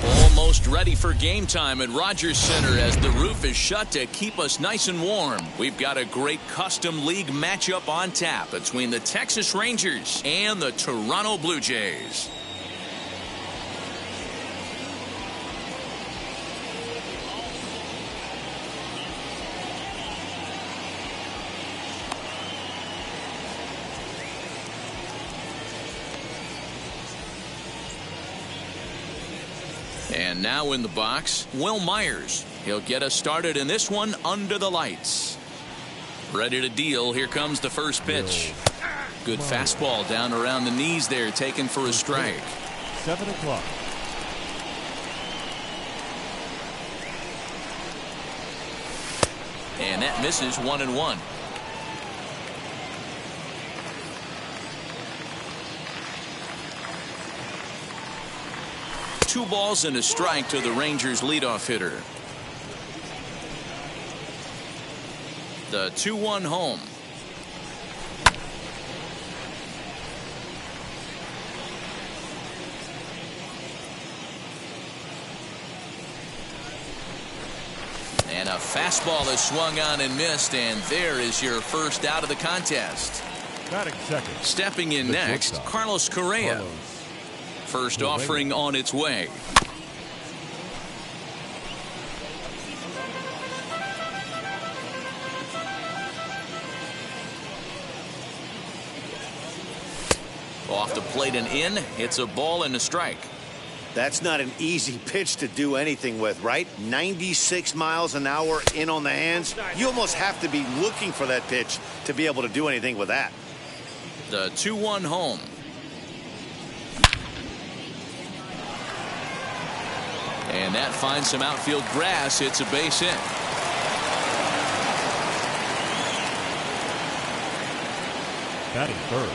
Almost ready for game time at Rogers Center as the roof is shut to keep us nice and warm. We've got a great custom league matchup on tap between the Texas Rangers and the Toronto Blue Jays. And now in the box, Will Myers. He'll get us started in this one under the lights. Ready to deal. Here comes the first pitch. Good fastball down around the knees there, taken for a strike. 7 o'clock. And that misses 1-1. Two balls and a strike to the Rangers leadoff hitter. The 2-1 home. And a fastball is swung on and missed, and there is your first out of the contest. Batting second. Stepping in next, Carlos Correa. First offering on its way. Off the plate and in. It's a ball and a strike. That's not an easy pitch to do anything with, right? 96 miles an hour in on the hands. You almost have to be looking for that pitch to be able to do anything with that. The 2-1 home. And that finds some outfield grass. It's a base hit. Batting third.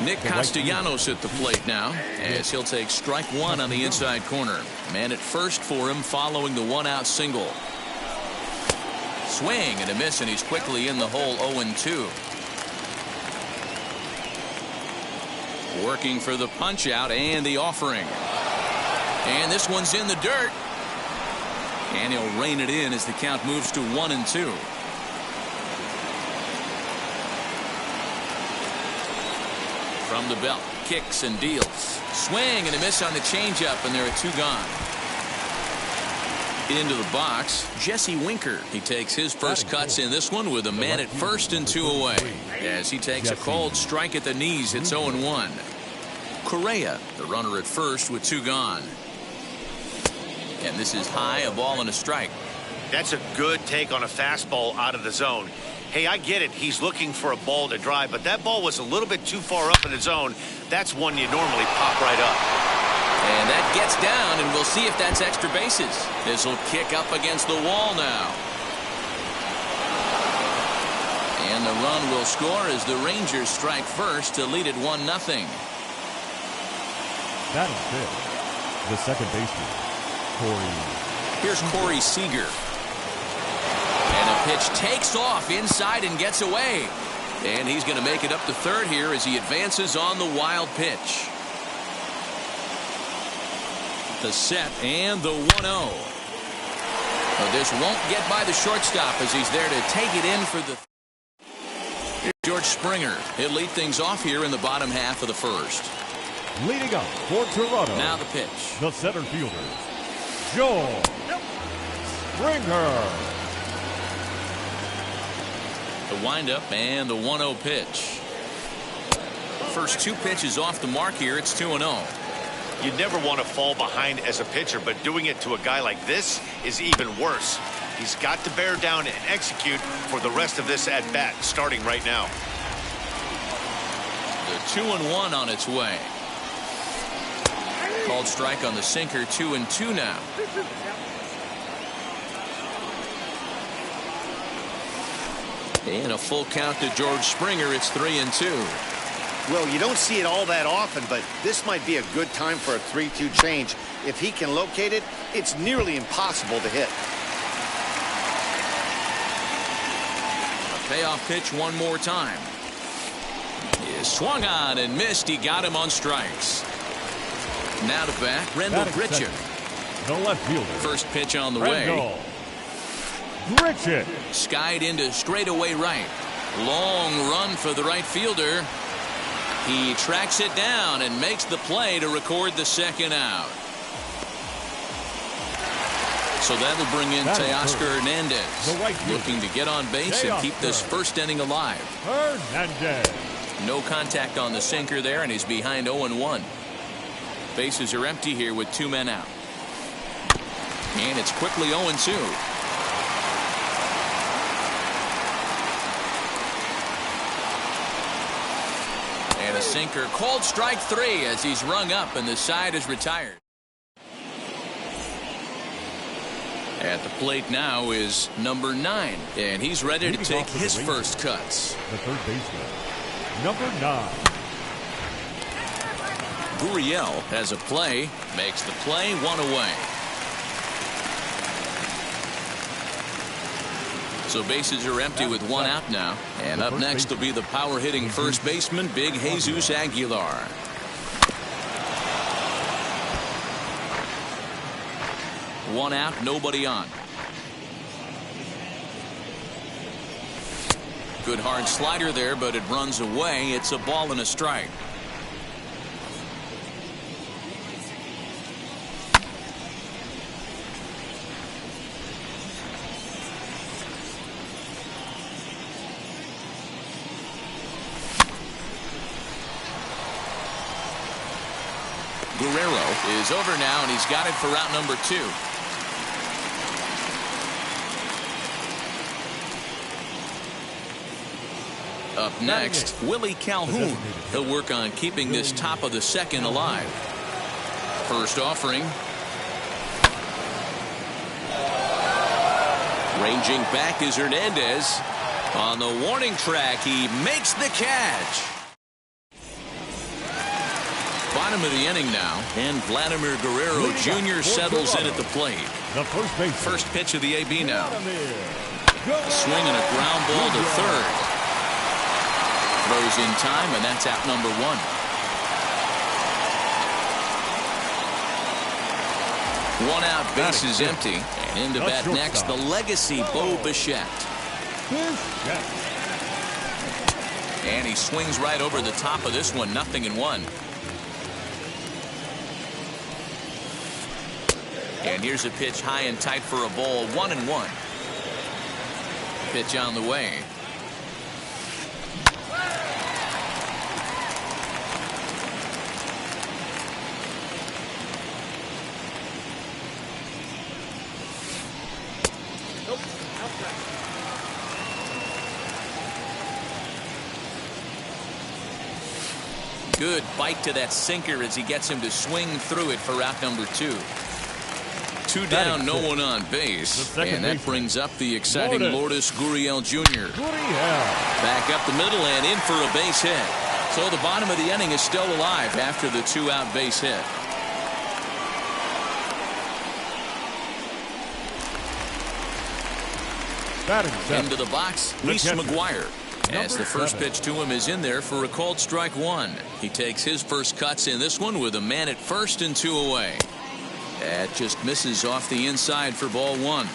Nick Castellanos at the plate now, as he'll take strike one on the inside corner. Man at first for him following the 1-out single. Swing and a miss, and he's quickly in the hole. 0-2. Working for the punch out and the offering. And this one's in the dirt. And he'll rein it in as the count moves to 1-2. From the belt, kicks and deals. Swing and a miss on the changeup, and there are two gone. Into the box, Jesse Winker. He takes his first cuts in this one with a man at first and 2 away. As he takes a cold strike at the knees, it's 0-1. Correa, the runner at first with 2 gone. And this is high, a ball and a strike. That's a good take on a fastball out of the zone. Hey, I get it. He's looking for a ball to drive, but that ball was a little bit too far up in the zone. That's one you normally pop right up. And that gets down, and we'll see if that's extra bases. This will kick up against the wall now. And the run will score as the Rangers strike first to lead it 1-0. Batting fifth. The second baseman, Corey. Here's Corey Seager. And a pitch takes off inside and gets away. And he's going to make it up to third here as he advances on the wild pitch. The set and the 1-0. But this won't get by the shortstop as he's there to take it in for the. Here's George Springer. He'll lead things off here in the bottom half of the first. Leading up for Toronto. Now the pitch. The center fielder, George Springer. The windup and the 1-0 pitch. First two pitches off the mark here. It's 2-0. You never want to fall behind as a pitcher, but doing it to a guy like this is even worse. He's got to bear down and execute for the rest of this at bat, starting right now. The 2-1 on its way. Called strike on the sinker. 2-2 now. And a full count to George Springer. It's 3-2. Well, you don't see it all that often, but this might be a good time for a 3-2 change. If he can locate it, it's nearly impossible to hit. A payoff pitch one more time. He swung on and missed. He got him on strikes. Now to bat, Rendell Grichuk. The left fielder. First pitch on the way. Grichuk. Skied into straightaway right. Long run for the right fielder. He tracks it down and makes the play to record the second out. So that'll bring in Teoscar Hernandez, looking to get on base and keep this first inning alive. Hernandez. No contact on the sinker there, and he's behind 0-1. Bases are empty here with 2 men out. And it's quickly 0-2. And a sinker, called strike 3 as he's rung up and the side is retired. At the plate now is number 9, and he's ready to take his first cuts. The third baseman, number 9. Gurriel has a play, makes the play, 1 away. So bases are empty with 1 out now. And up next will be the power hitting first baseman, Big Jesus Aguilar. One out, nobody on. Good hard slider there, but it runs away. It's a ball and a strike. Guerrero is over now, and he's got it for route number 2. Up next, Willie Calhoun. He'll work on keeping this top of the second alive. First offering. Ranging back is Hernandez. On the warning track, he makes the catch. Bottom of the inning now, and Vladimir Guerrero Jr. settles in at the plate. The first pitch of the AB now. Swinging a ground ball to third. Throws in time, and that's out number 1. 1 out, base is empty. And in to bat next, the legacy Bo Bichette. And he swings right over the top of this one, 0-1. And here's a pitch high and tight for a ball, 1-1. Pitch on the way. Good bite to that sinker as he gets him to swing through it for route number 2. 2 down, no one on base. And that brings up the exciting Lourdes Gurriel Jr. Back up the middle and in for a base hit. So the bottom of the inning is still alive after the 2-out base hit. Into the box, Reese McGuire. As the first pitch to him is in there for a called strike 1. He takes his first cuts in this one with a man at first and 2 away. That just misses off the inside for ball one.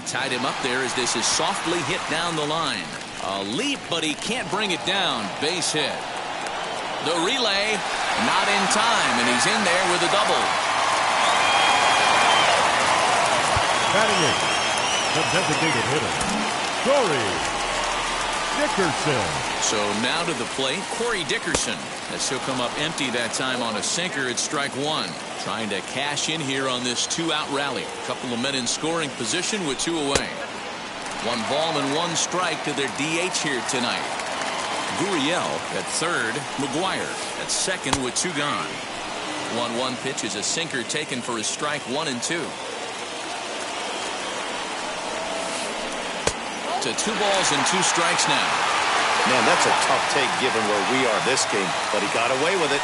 Tied him up there as this is softly hit down the line. A leap, but he can't bring it down. Base hit. The relay, not in time, and he's in there with a double. Batting in, the designated hitter, Corey Dickerson. So now to the plate, Corey Dickerson, as he'll come up empty that time on a sinker at strike one. Trying to cash in here on this two-out rally. A couple of men in scoring position with two away. 1 ball and 1 strike to their DH here tonight. Gurriel at third, McGuire at second with 2 gone. 1-1 pitch is a sinker taken for his strike 1 and 2. To 2 balls and 2 strikes now. Man, that's a tough take given where we are this game, but he got away with it.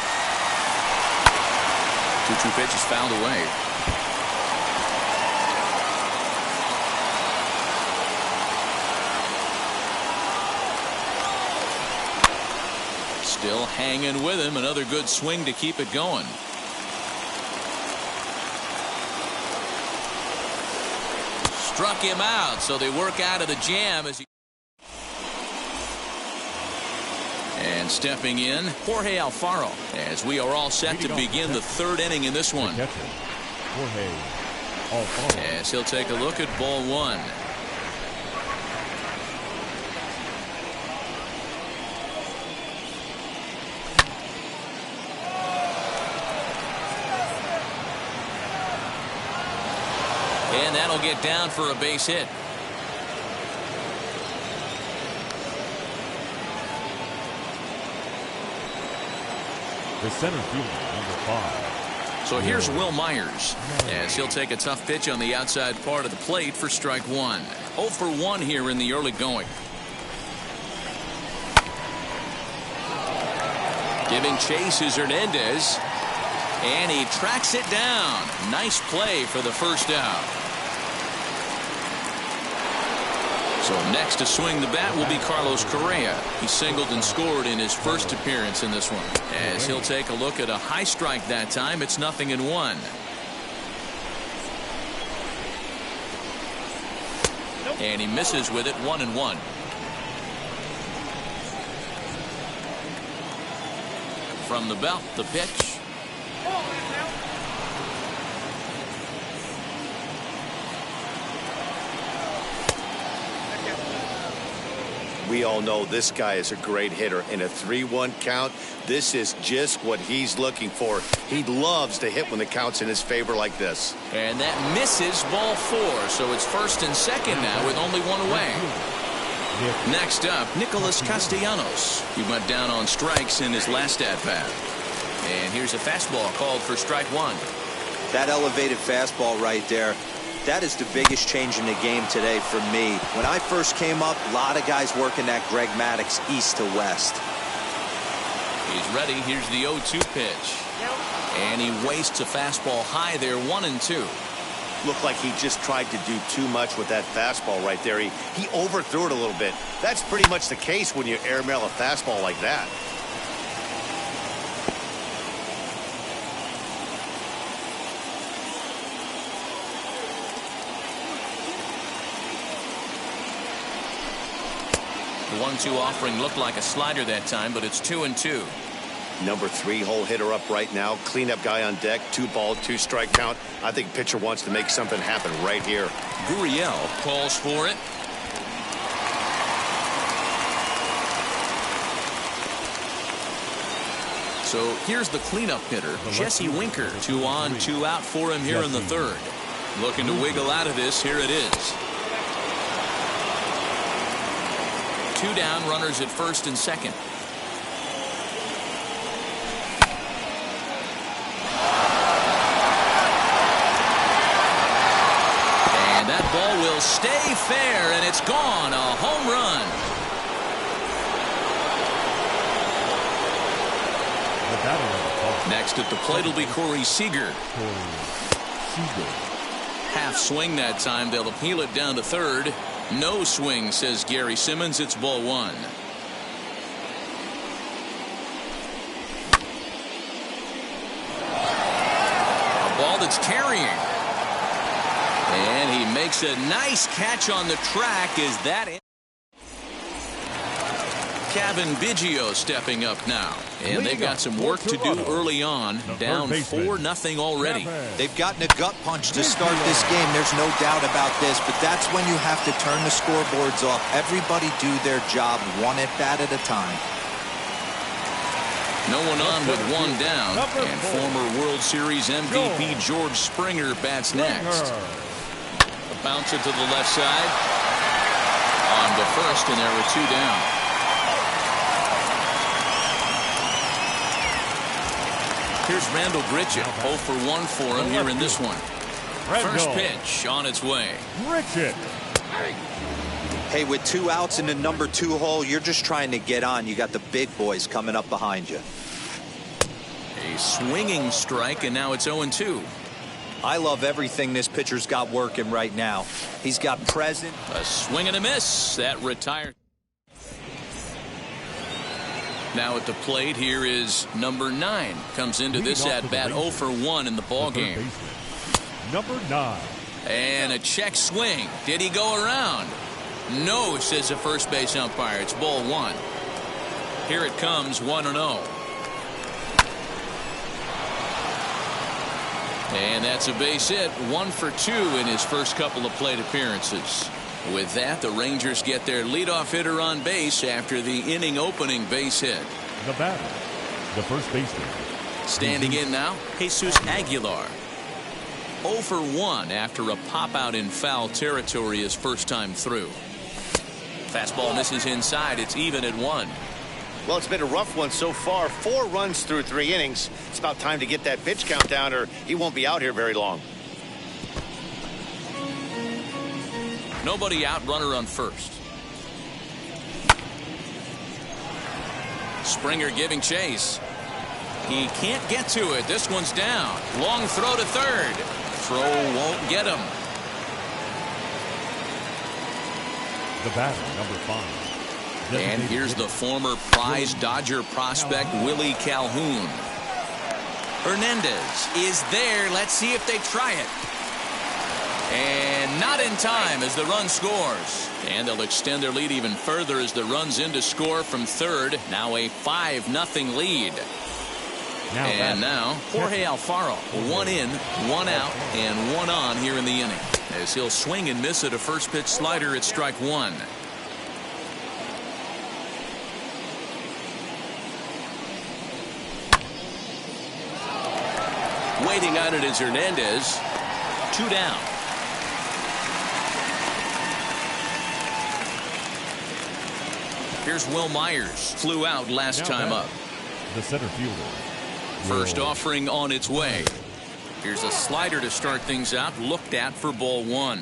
2-2 pitch is fouled away. Still hanging with him. Another good swing to keep it going. Struck him out, so they work out of the jam as he. And stepping in, Jorge Alfaro, as we are all set to begin the 3rd inning in this one. Jorge Alfaro. As he'll take a look at ball 1. And that'll get down for a base hit. The center fielder, number 5. So here's Will Myers, as he'll take a tough pitch on the outside part of the plate for strike 1. 0 for 1 here in the early going. Giving chase is Hernandez, and he tracks it down. Nice play for the first out. So next to swing the bat will be Carlos Correa. He singled and scored in his first appearance in this one. As he'll take a look at a high strike that time, it's 0-1. And he misses with it, 1-1. From the belt, the pitch. We all know this guy is a great hitter. In a 3-1 count, this is just what he's looking for. He loves to hit when the count's in his favor like this. And that misses ball 4. So it's 1st and 2nd now with only 1 away. Next up, Nicholas Castellanos. He went down on strikes in his last at-bat. And here's a fastball called for strike 1. That elevated fastball right there. That is the biggest change in the game today for me. When I first came up, a lot of guys working that Greg Maddux east to west. He's ready. Here's the 0-2 pitch. And he wastes a fastball high there, 1-2. Looked like he just tried to do too much with that fastball right there. He overthrew it a little bit. That's pretty much the case when you airmail a fastball like that. The 1-2 offering looked like a slider that time, but it's 2-2. Number 3 hole hitter up right now. Cleanup guy on deck. 2 ball, 2 strike count. I think pitcher wants to make something happen right here. Gurriel calls for it. So here's the cleanup hitter, Jesse Winker. 2 on, 2 out for him here in the 3rd. Looking to wiggle out of this. Here it is. 2 down, runners at 1st and 2nd. And that ball will stay fair, and it's gone. A home run. Next at the plate will be Corey Seager. Half swing that time. They'll appeal it down to 3rd. No swing, says Gary Simmons. It's ball 1. ball that's carrying. And he makes a nice catch on the track. Is that it? Kevin Biggio stepping up now. And they've got some work to do early on. Down 4-0 already. They've gotten a gut punch to start this game. There's no doubt about this. But that's when you have to turn the scoreboards off. Everybody do their job one at bat at a time. No one on with one down. And former World Series MVP George Springer bats next. Bounce it to the left side. On to first, and there were 2 down. Here's Randall Grichuk, 0 for 1 for him here in this one. First pitch on its way. Grichuk. Hey, with 2 outs in the number 2 hole, you're just trying to get on. You got the big boys coming up behind you. A swinging strike, and now it's 0-2. I love everything this pitcher's got working right now. He's got present. A swing and a miss. That retired. Now at the plate, here is number 9. Comes into this at-bat 0 for 1 in the ballgame. Number 9. And a check swing. Did he go around? No, says the first base umpire. It's ball 1. Here it comes, 1-0. And that's a base hit, 1 for 2 in his first couple of plate appearances. With that, the Rangers get their leadoff hitter on base after the inning opening base hit. The batter, the first baseman. Standing in now, Jesus Aguilar. 0 for 1 after a pop out in foul territory his first time through. Fastball misses inside. It's even at 1. Well, it's been a rough one so far. 4 runs through 3 innings. It's about time to get that pitch count down, or he won't be out here very long. Nobody out, runner on first. Springer giving chase. He can't get to it. This one's down. Long throw to third. Throw won't get him. The batter, number 5. And here's the former prize Dodger prospect, Willie Calhoun. Hernandez is there. Let's see if they try it. And not in time as the run scores. And they'll extend their lead even further as the run's in to score from third. Now a 5-0 lead. And now Jorge Alfaro, 1 in, 1 out, and 1 on here in the inning. As he'll swing and miss at a first pitch slider at strike 1. Waiting on it is Hernandez. 2 down. Here's Will Myers. Flew out last time up. The center fielder. First offering on its way. Here's a slider to start things out. Looked at for ball 1.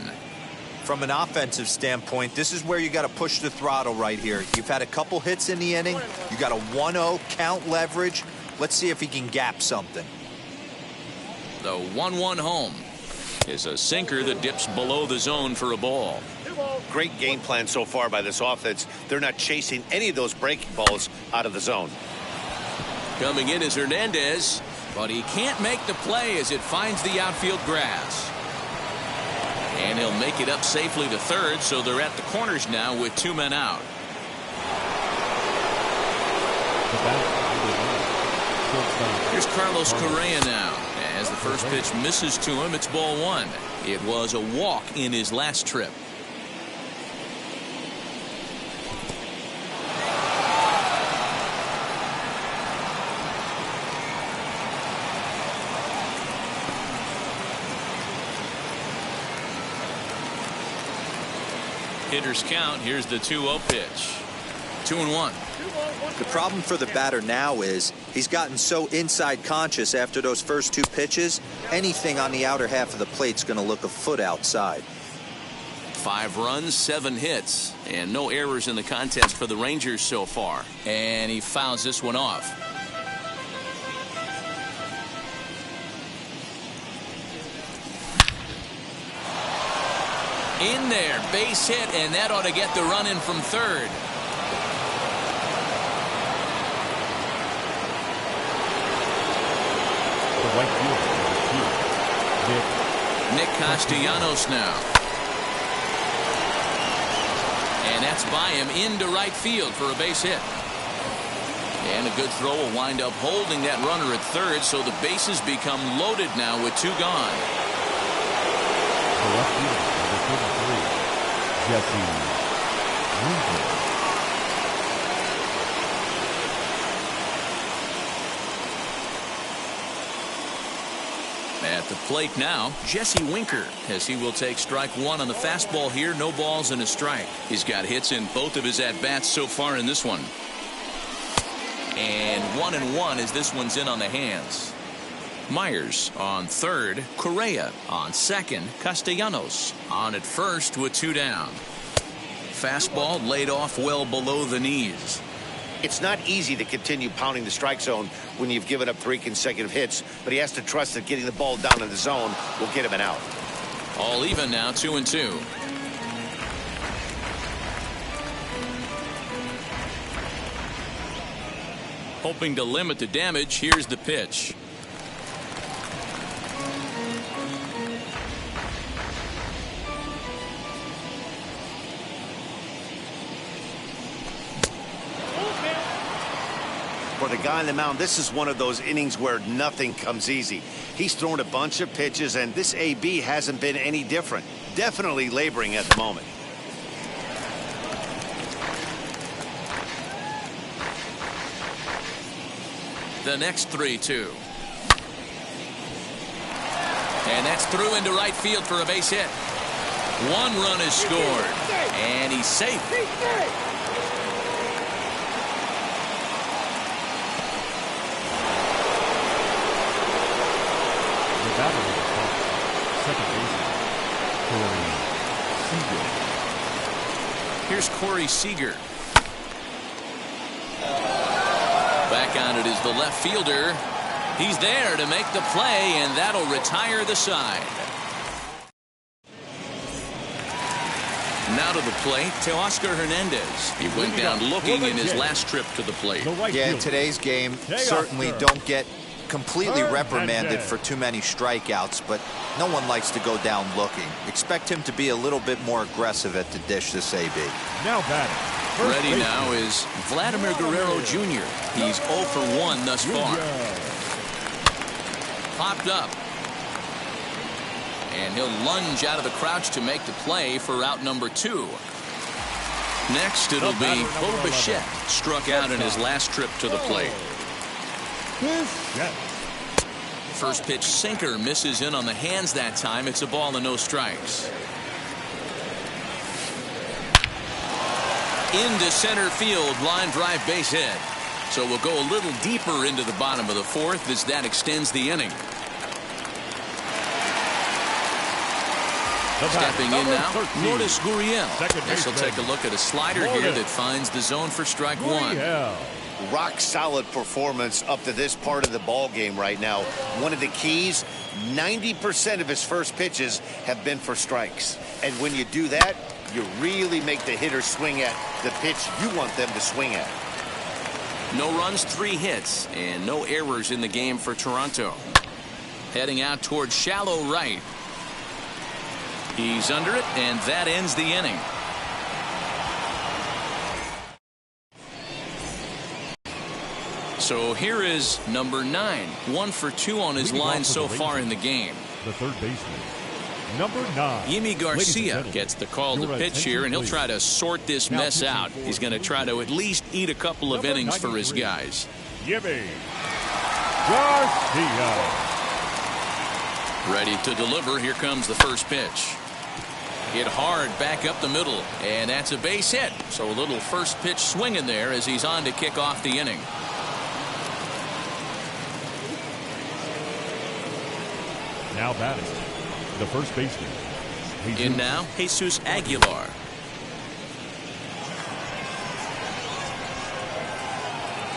From an offensive standpoint, this is where you got to push the throttle right here. You've had a couple hits in the inning. You got a 1-0 count leverage. Let's see if he can gap something. The 1-1 home is a sinker that dips below the zone for a ball. Great game plan so far by this offense. They're not chasing any of those breaking balls out of the zone. Coming in is Hernandez, but he can't make the play as it finds the outfield grass. And he'll make it up safely to third, so they're at the corners now with 2 men out. Here's Carlos Correa now. As the first pitch misses to him, it's ball 1. It was a walk in his last trip. Hitters count. Here's the 2-0 pitch. 2-1. The problem for the batter now is he's gotten so inside conscious after those first 2 pitches. Anything on the outer half of the plate's going to look a foot outside. 5 runs, 7 hits, and no errors in the contest for the Rangers so far. And he fouls this one off. In there, base hit, and that ought to get the run in from third. The right fielder, Nick Castellanos now. And that's by him into right field for a base hit. And a good throw will wind up holding that runner at third, so the bases become loaded now with 2 gone. The left fielder, number 33, Jesse Winker. At the plate now, Jesse Winker, as he will take strike 1 on the fastball here. No balls and a strike. He's got hits in both of his at-bats so far in this one. And 1-1 as this one's in on the hands. Myers on third, Correa on second, Castellanos on at first with 2 down. Fastball laid off well below the knees. It's not easy to continue pounding the strike zone when you've given up 3 consecutive hits, but he has to trust that getting the ball down in the zone will get him an out. All even now, 2-2. Hoping to limit the damage, here's the pitch. For the guy on the mound, this is one of those innings where nothing comes easy. He's thrown a bunch of pitches, and this AB hasn't been any different. Definitely laboring at the moment. The next 3-2. And that's through into right field for a base hit. 1 run is scored. And he's safe. The batter is second baseman, Corey Seager. Here's Corey Seager. Back on it is the left fielder. He's there to make the play, and that'll retire the side. Now to the plate, Teoscar Hernandez. He went down looking in his last trip to the plate. Yeah, in today's game, certainly don't get completely reprimanded for too many strikeouts, but no one likes to go down looking. Expect him to be a little bit more aggressive at the dish this AB. Now batting. Ready now is Vladimir Guerrero Jr. He's 0 for 1 thus far. Popped up. And he'll lunge out of the crouch to make the play for out number 2. Next, it'll be Bo Bichette, struck out in his last trip to the plate. First pitch sinker misses in on the hands that time. It's a ball and no strikes. Into center field, line drive base hit. So we'll go a little deeper into the bottom of the 4th as that extends the inning. Stepping in now, Lourdes Gurriel. This will take a look at a slider here that finds the zone for strike 1. Rock solid performance up to this part of the ball game right now. One of the keys, 90% of his first pitches have been for strikes. And when you do that, you really make the hitter swing at the pitch you want them to swing at. No runs, 3 hits, and no errors in the game for Toronto. Heading out towards shallow right. He's under it, and that ends the inning. So here is number 9. 1 for 2 on his line so far in the game. The third baseman, number 9. Yimi Garcia gets the call to pitch here, and he'll try to sort this mess out. He's going to try to at least eat a couple of innings for his guys. Yimi Garcia. Ready to deliver. Here comes the first pitch. Hit hard back up the middle, and that's a base hit. So a little first pitch swing in there as he's on to kick off the inning. Now batting, the first baseman. In now, Jesus Aguilar.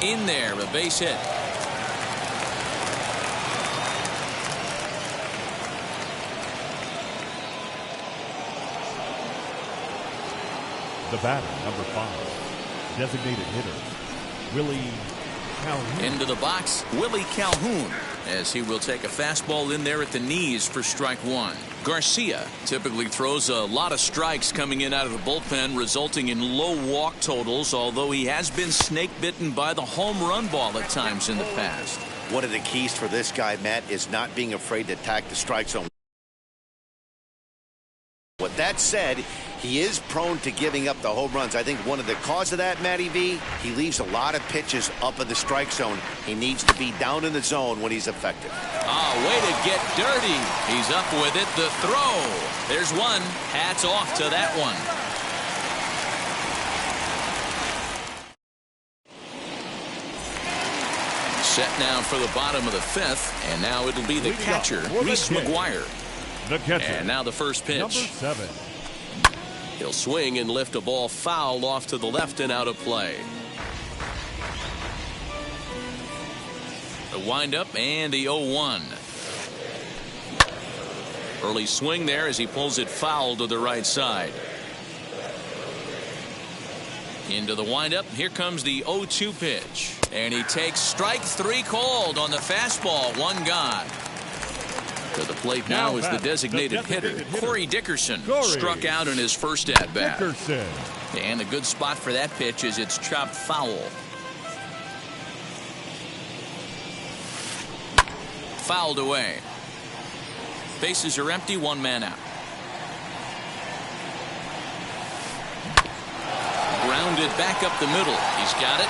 In there, a base hit. The batter, number 5, designated hitter, Willie Calhoun. Into the box, Willie Calhoun, as he will take a fastball in there at the knees for strike 1. Garcia typically throws a lot of strikes coming in out of the bullpen, resulting in low walk totals, although he has been snake bitten by the home run ball at times in the past. One of the keys for this guy, Matt, is not being afraid to attack the strike zone. With that said, he is prone to giving up the home runs. I think one of the cause of that, Matty V, he leaves a lot of pitches up in the strike zone. He needs to be down in the zone when he's effective. Way to get dirty. He's up with it. The throw. There's one. Hats off to that one. Set now for the bottom of the fifth, and now it'll be the catcher, Reese McGuire. The catcher. And now the first pitch. Number 7. He'll swing and lift a ball foul off to the left and out of play. The windup and the 0-1. Early swing there as he pulls it foul to the right side. Into the windup. Here comes the 0-2 pitch. And he takes strike 3 called on the fastball. One gone. To the plate now is the designated hitter, Corey Dickerson. Struck out in his first at-bat. And a good spot for that pitch is it's chopped foul. Fouled away. Bases are empty, 1 man out. Grounded back up the middle. He's got it.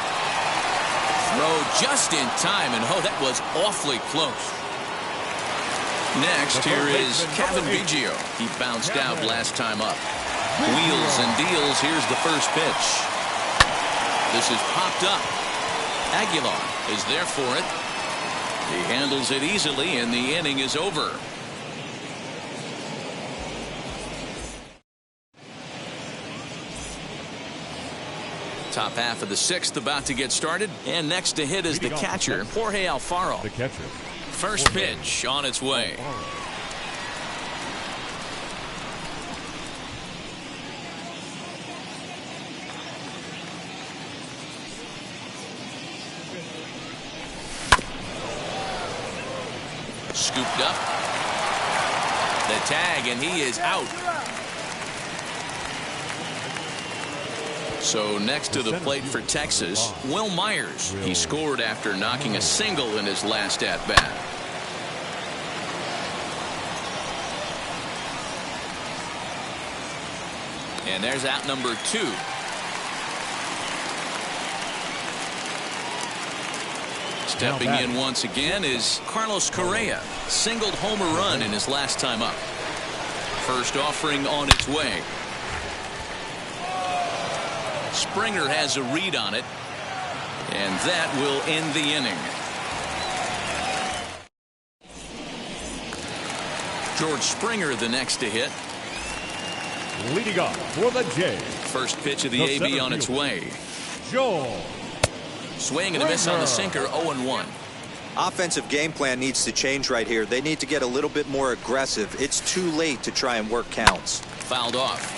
Throw just in time, and oh, that was awfully close. Next, here is Kevin Biggio. He bounced out last time up. Wheels and deals. Here's the first pitch. This is popped up. Aguilar is there for it. He handles it easily, and the inning is over. Top half of the 6th about to get started. And next to hit is the catcher, Jorge Alfaro. The catcher. First pitch on its way. Scooped up. The tag, and he is out. So next to the plate for Texas, Will Myers. He scored after knocking a single in his last at-bat. And there's out number 2. Stepping in once again is Carlos Correa. Singled home run in his last time up. First offering on its way. Springer has a read on it, and that will end the inning. George Springer the next to hit. Leading off for the Jays. First pitch of the AB on its way. Joel. Swing and a miss on the sinker, 0-1. Offensive game plan needs to change right here. They need to get a little bit more aggressive. It's too late to try and work counts. Fouled off.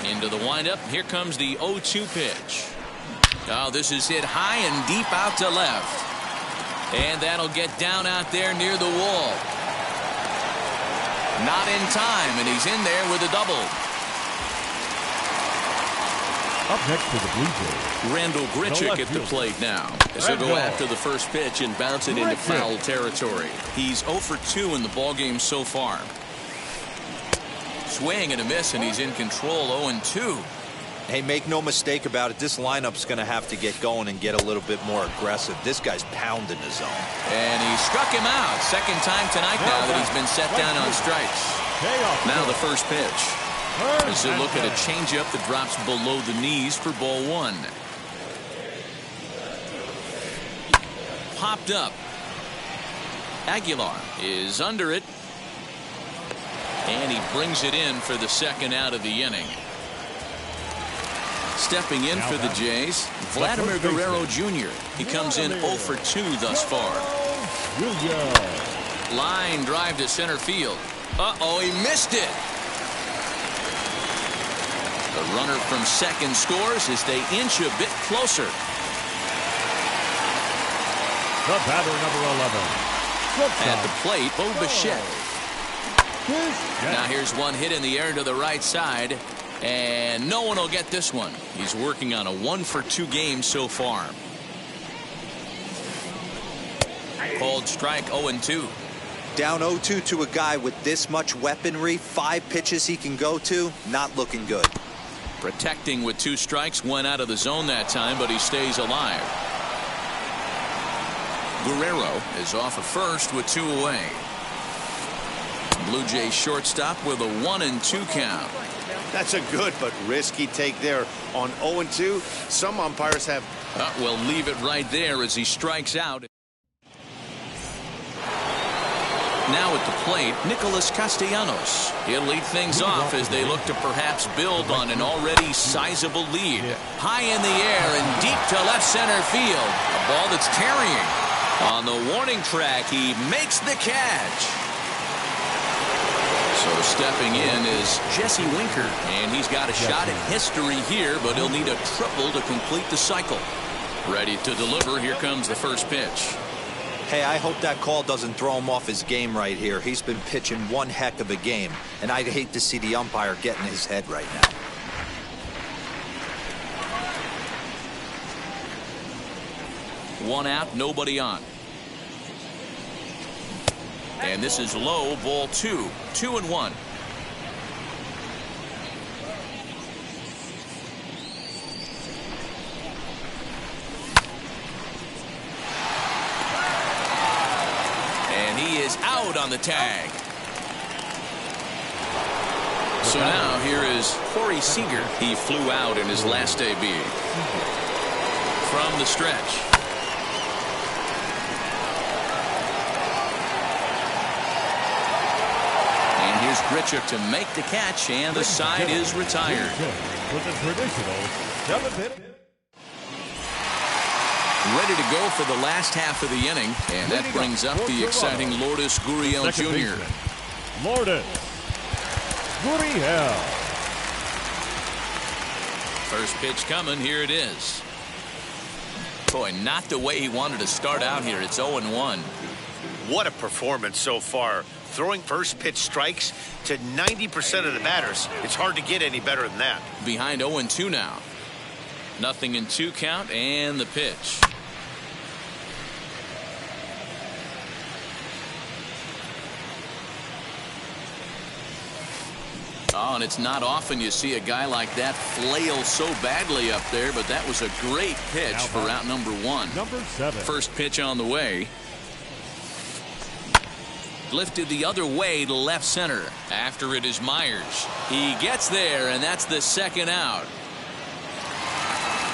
Into the windup. Here comes the 0-2 pitch. Oh, this is hit high and deep out to left. And that'll get down out there near the wall. Not in time, and he's in there with a double. Up next to the Blue Jays, Randall Grichuk at the plate now, as he'll go after the first pitch and bounce it into foul territory. He's 0 for 2 in the ballgame so far. Swing and a miss, and he's in control, 0-2. Hey, make no mistake about it. This lineup's going to have to get going and get a little bit more aggressive. This guy's pounding the zone. And he struck him out. Second time tonight now that he's been set down on strikes. Now the first pitch. As they look at a changeup that drops below the knees for ball 1. Popped up. Aguilar is under it. And he brings it in for the second out of the inning. Stepping in for the Jays, Vladimir Guerrero Jr. He comes in 0 for 2 thus far. Line drive to center field. Uh-oh, he missed it. The runner from second scores as they inch a bit closer. The batter, number 11. At the plate, Bo Bichette. Now here's one hit in the air to the right side, and no one will get this one. He's working on a 1-for-2 game so far. Called strike, 0-2. Down 0-2 to a guy with this much weaponry, 5 pitches he can go to, not looking good. Protecting with 2 strikes, went out of the zone that time, but he stays alive. Guerrero is off at first with 2 away. Blue Jays shortstop with a 1-2 count. That's a good but risky take there on 0-2. Some umpires have. We'll leave it right there as he strikes out. Now at the plate, Nicholas Castellanos. He'll lead things off as they look to perhaps build on an already sizable lead. High in the air and deep to left center field. A ball that's carrying. On the warning track, he makes the catch. So stepping in is Jesse Winker, and he's got a shot at history here, but he'll need a triple to complete the cycle. Ready to deliver. Here comes the first pitch. Hey, I hope that call doesn't throw him off his game right here. He's been pitching one heck of a game, and I'd hate to see the umpire get in his head right now. One out, nobody on. And this is low, ball 2. 2-1. And he is out on the tag. So now here is Corey Seager. He flew out in his last AB. From the stretch. Here's Grichuk to make the catch, and the side is retired. With the traditional 7th inning. Ready to go for the last half of the inning, and that brings up the exciting Lourdes Gurriel Jr. Lourdes Gurriel. First pitch coming, here it is. Boy, not the way he wanted to start out here. It's 0-1. What a performance so far. Throwing first pitch strikes to 90% of the batters. It's hard to get any better than that. Behind 0-2 now. 0-2 count, and the pitch. Oh, and it's not often you see a guy like that flail so badly up there, but that was a great pitch for out number 1. Number 7. First pitch on the way. Lifted the other way to left center. After it is Myers. He gets there, and that's the second out.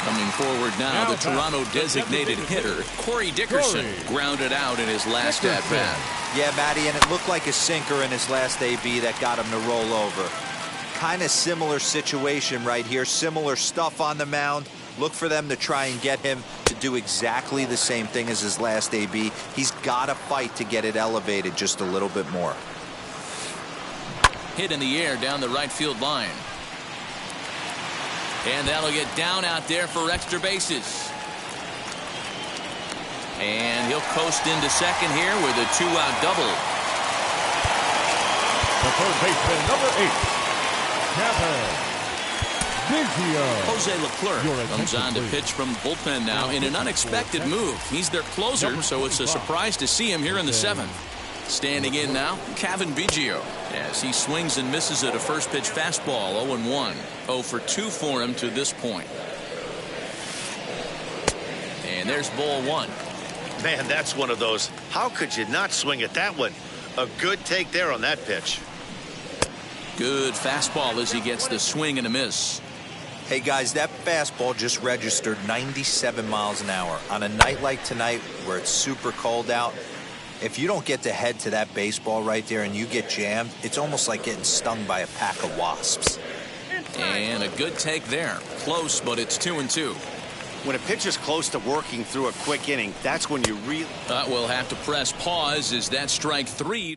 Coming forward now, the Toronto designated hitter, Corey Dickerson, grounded out in his last at-bat. Yeah, Matty, and it looked like a sinker in his last AB that got him to roll over. Kind of similar situation right here. Similar stuff on the mound. Look for them to try and get him to do exactly the same thing as his last AB. He's got to fight to get it elevated just a little bit more. Hit in the air down the right field line. And that'll get down out there for extra bases. And he'll coast into second here with a 2-out double. The third baseman, number 8. Kevin. Jose Leclerc comes on to pitch from the bullpen now in an unexpected move. He's their closer, so it's a surprise to see him here in the 7th. Standing in now, Cavan Biggio, as he swings and misses at a first pitch fastball. 0-1. 0 for 2 for him to this point. And there's ball 1. Man, that's one of those. How could you not swing at that one? A good take there on that pitch. Good fastball as he gets the swing and a miss. Hey, guys, that fastball just registered 97 miles an hour. On a night like tonight where it's super cold out, if you don't get to head to that baseball right there and you get jammed, it's almost like getting stung by a pack of wasps. And a good take there. Close, but it's 2-2. When a pitch is close to working through a quick inning, that's when you really... We'll have to press pause as that strike 3.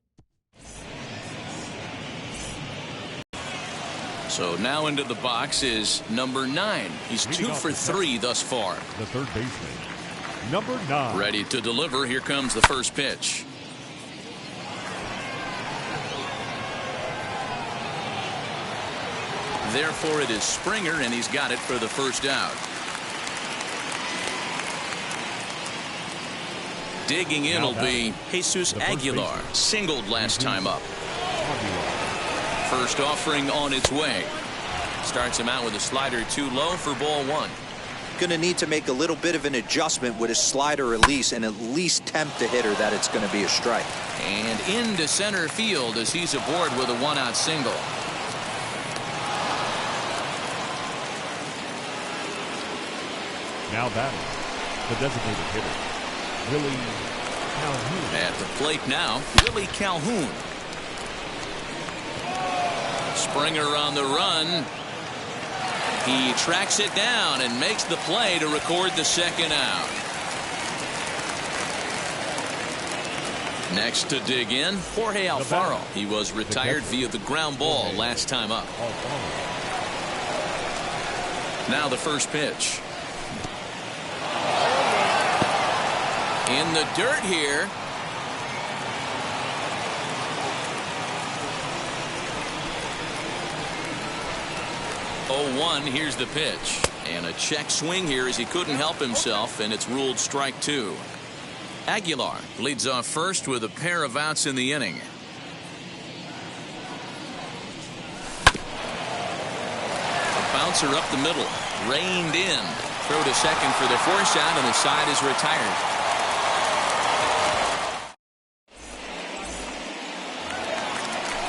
So now into the box is number 9. He's 2 for 3 thus far. The third baseman, Number 9. Ready to deliver. Here comes the first pitch. Therefore, it is Springer, and he's got it for the first out. Digging in will be Jesus Aguilar. Singled last time up. First offering on its way. Starts him out with a slider too low for ball 1. Going to need to make a little bit of an adjustment with his slider release and at least tempt the hitter that it's going to be a strike. And into center field as he's aboard with a 1-out single. Now batting, the designated hitter, Willie Calhoun. At the plate now, Willie Calhoun. Springer on the run. He tracks it down and makes the play to record the second out. Next to dig in, Jorge Alfaro. He was retired via the ground ball last time up. Now the first pitch. In the dirt here. Oh, 1, here's the pitch. And a check swing here as he couldn't help himself, and it's ruled strike 2. Aguilar leads off first with a pair of outs in the inning. A bouncer up the middle. Reined in. Throw to second for the force out, and the side is retired.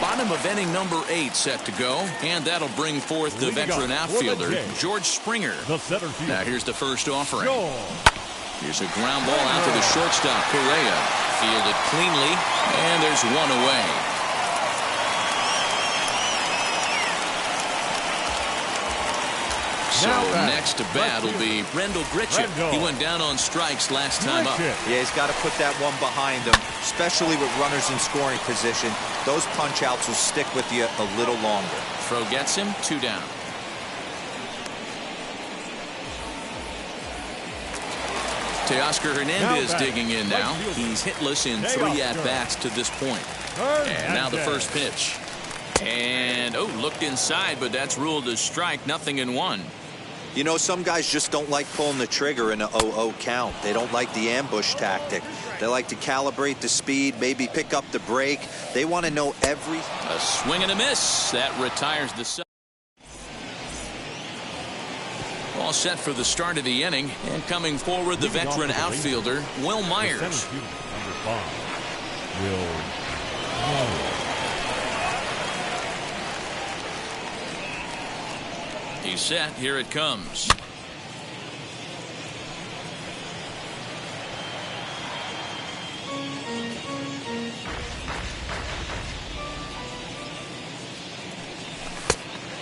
Bottom of inning number 8 set to go, and that'll bring forth the veteran outfielder, George Springer. Now here's the first offering. Here's a ground ball out to the shortstop, Correa. Fielded cleanly, and there's one away. So next to bat will be Rendell Grichuk. He went down on strikes last time up. Yeah, he's got to put that one behind him, especially with runners in scoring position. Those punch outs will stick with you a little longer. Throw gets him, 2 down. Teoscar Hernandez digging in now. He's hitless in 3 at-bats to this point. And now the first pitch. And, looked inside, but that's ruled a strike, 0-1. You know, some guys just don't like pulling the trigger in an 0-0 count. They don't like the ambush tactic. They like to calibrate the speed, maybe pick up the break. They want to know every... A swing and a miss. That retires the side. All set for the start of the inning, and coming forward, the veteran outfielder, Will Myers. He's set. Here it comes.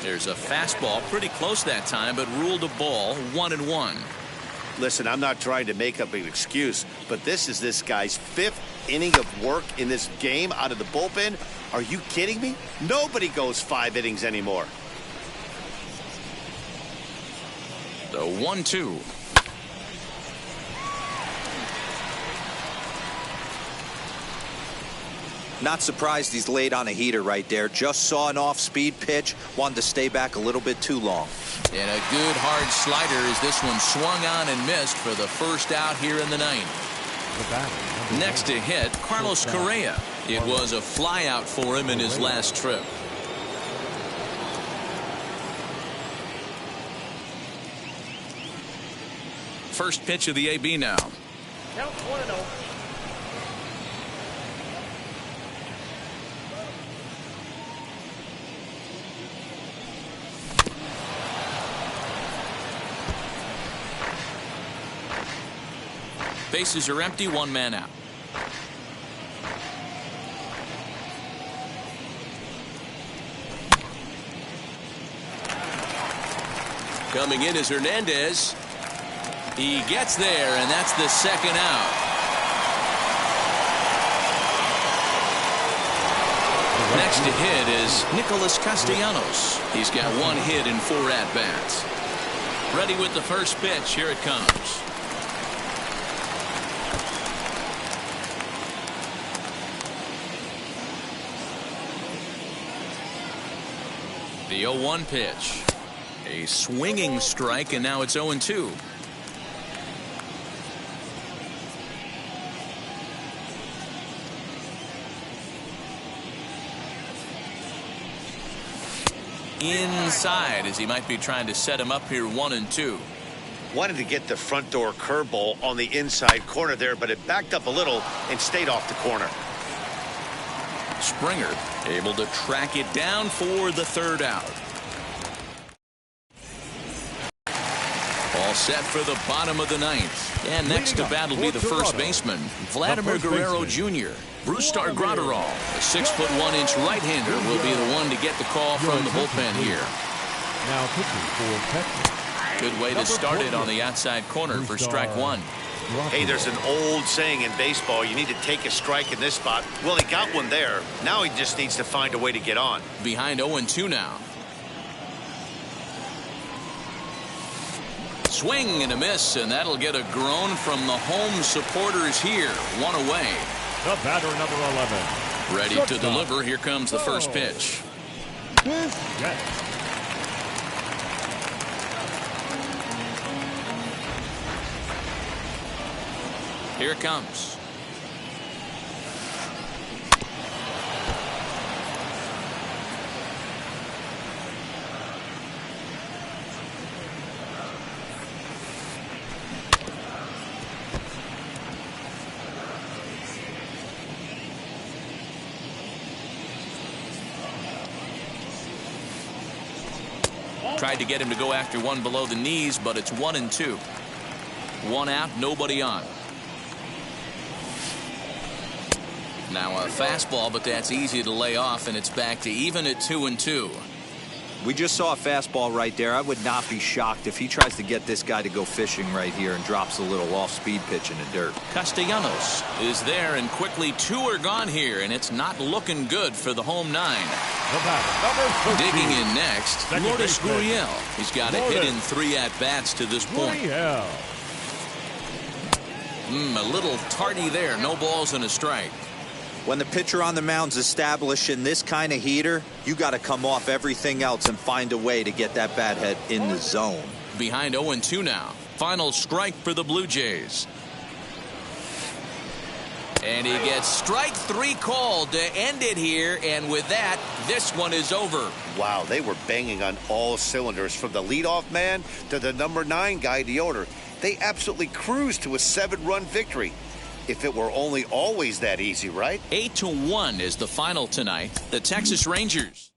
There's a fastball, pretty close that time, but ruled a ball, 1-1. Listen, I'm not trying to make up an excuse, but this is this guy's 5th inning of work in this game out of the bullpen. Are you kidding me? Nobody goes 5 innings anymore. The 1-2. Not surprised he's laid on a heater right there. Just saw an off-speed pitch. Wanted to stay back a little bit too long. And a good hard slider as this one swung on and missed for the first out here in the 9th. Next to hit, Carlos Correa. It was a fly out for him in his last trip. First pitch of the AB now. Count 1-0. Bases are empty, 1 man out. Coming in is Hernandez. He gets there, and that's the second out. Next to hit is Nicholas Castellanos. He's got 1 hit in 4 at-bats. Ready with the first pitch. Here it comes. The 0-1 pitch. A swinging strike, and now it's 0-2. Inside, as he might be trying to set him up here 1-2. Wanted to get the front door curveball on the inside corner there, but it backed up a little and stayed off the corner. Springer able to track it down for the 3rd out. All set for the bottom of the 9th. And next to bat will be the first baseman, Vladimir Guerrero Jr. Brusdar Graterol, a 6'1" right-hander, will be the one to get the call from the bullpen here. Now pitching for Texas. Good way to start it on the outside corner for strike 1. Hey, there's an old saying in baseball, you need to take a strike in this spot. Well, he got one there. Now he just needs to find a way to get on. Behind 0-2 now. Swing and a miss, and that'll get a groan from the home supporters here. 1 away. The batter, number 11. Ready to deliver. Here comes the first pitch. Yes. Here it comes. Tried to get him to go after one below the knees, but it's 1-2. 1 out, nobody on. Now a fastball, but that's easy to lay off, and it's back to even at 2-2. We just saw a fastball right there. I would not be shocked if he tries to get this guy to go fishing right here and drops a little off-speed pitch in the dirt. Castellanos is there, and quickly 2 are gone here, and it's not looking good for the home 9. Digging in next, Lourdes Gurriel. He's got a hit in 3 at-bats to this point. A little tardy there. No balls and a strike. When the pitcher on the mound's establishing this kind of heater, you got to come off everything else and find a way to get that bat head in the zone. Behind 0-2 now. Final strike for the Blue Jays. And he gets strike 3 called to end it here, and with that, this one is over. Wow, they were banging on all cylinders, from the leadoff man to the number 9 guy, Deoder. They absolutely cruised to a 7-run victory. If it were only always that easy, right? 8-1 is the final tonight. The Texas Rangers